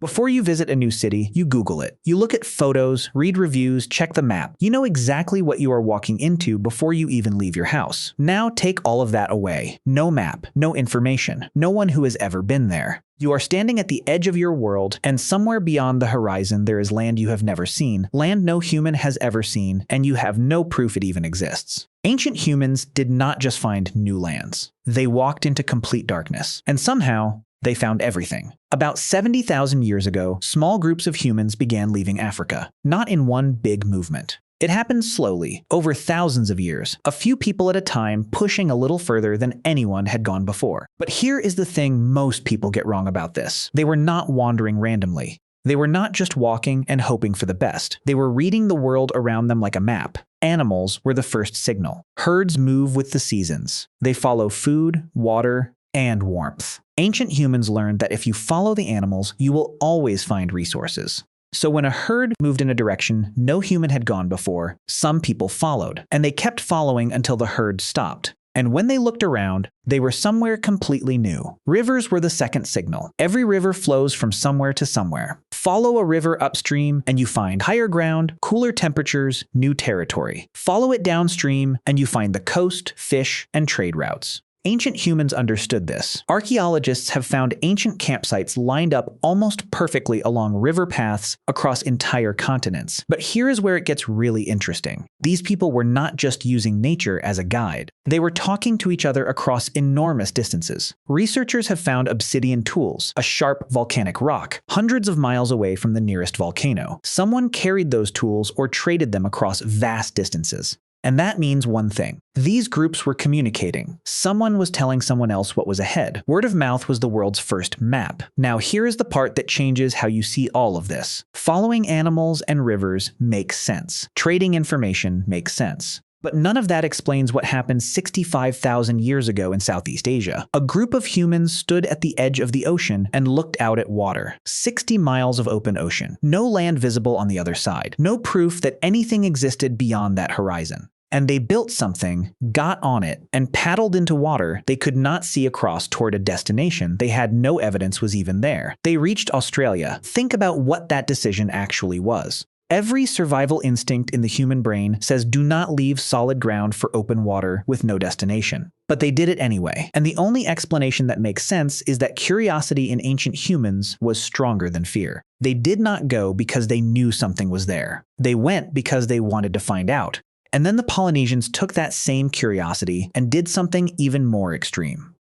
Before you visit a new city, you Google it. You look at photos, read reviews, check the map. You know exactly what you are walking into before you even leave your house. Now take all of that away. No map, no information, no one who has ever been there. You are standing at the edge of your world, and somewhere beyond the horizon there is land you have never seen, land no human has ever seen, and you have no proof it even exists. Ancient humans did not just find new lands. They walked into complete darkness, and somehow, they found everything. About 70,000 years ago, small groups of humans began leaving Africa, not in one big movement. It happened slowly, over thousands of years, a few people at a time pushing a little further than anyone had gone before. But here is the thing most people get wrong about this. They were not wandering randomly. They were not just walking and hoping for the best. They were reading the world around them like a map. Animals were the first signal. Herds move with the seasons. They follow food, water, and warmth. Ancient humans learned that if you follow the animals, you will always find resources. So when a herd moved in a direction no human had gone before, some people followed, and they kept following until the herd stopped. And when they looked around, they were somewhere completely new. Rivers were the second signal. Every river flows from somewhere to somewhere. Follow a river upstream and you find higher ground, cooler temperatures, new territory. Follow it downstream and you find the coast, fish, and trade routes. Ancient humans understood this. Archaeologists have found ancient campsites lined up almost perfectly along river paths across entire continents. But here is where it gets really interesting. These people were not just using nature as a guide. They were talking to each other across enormous distances. Researchers have found obsidian tools, a sharp volcanic rock, hundreds of miles away from the nearest volcano. Someone carried those tools or traded them across vast distances. And that means one thing. These groups were communicating. Someone was telling someone else what was ahead. Word of mouth was the world's first map. Now here is the part that changes how you see all of this. Following animals and rivers makes sense. Trading information makes sense. But none of that explains what happened 65,000 years ago in Southeast Asia. A group of humans stood at the edge of the ocean and looked out at water. 60 miles of open ocean. No land visible on the other side. No proof that anything existed beyond that horizon. And they built something, got on it, and paddled into water they could not see across toward a destination they had no evidence was even there. They reached Australia. Think about what that decision actually was. Every survival instinct in the human brain says do not leave solid ground for open water with no destination. But they did it anyway. And the only explanation that makes sense is that curiosity in ancient humans was stronger than fear. They did not go because they knew something was there. They went because they wanted to find out. And then the Polynesians took that same curiosity and did something even more extreme.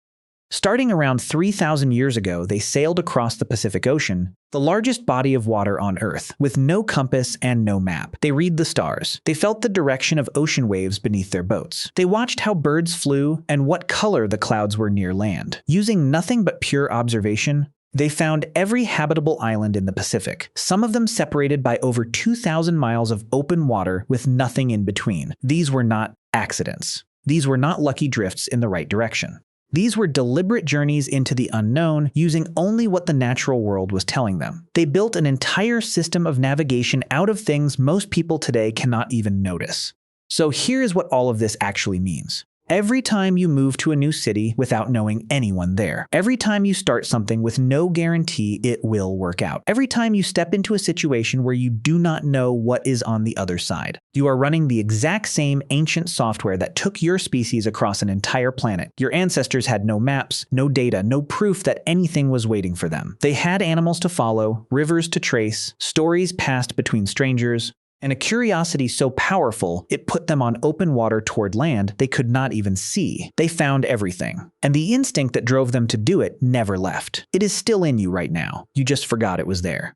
Starting around 3,000 years ago, they sailed across the Pacific Ocean, the largest body of water on Earth, with no compass and no map. They read the stars. They felt the direction of ocean waves beneath their boats. They watched how birds flew and what color the clouds were near land. Using nothing but pure observation, they found every habitable island in the Pacific, some of them separated by over 2,000 miles of open water with nothing in between. These were not accidents. These were not lucky drifts in the right direction. These were deliberate journeys into the unknown, using only what the natural world was telling them. They built an entire system of navigation out of things most people today cannot even notice. So here's what all of this actually means. Every time you move to a new city without knowing anyone there, every time you start something with no guarantee it will work out, every time you step into a situation where you do not know what is on the other side, you are running the exact same ancient software that took your species across an entire planet. Your ancestors had no maps, no data, no proof that anything was waiting for them. They had animals to follow, rivers to trace, stories passed between strangers, and a curiosity so powerful it put them on open water toward land they could not even see. They found everything. And the instinct that drove them to do it never left. It is still in you right now. You just forgot it was there.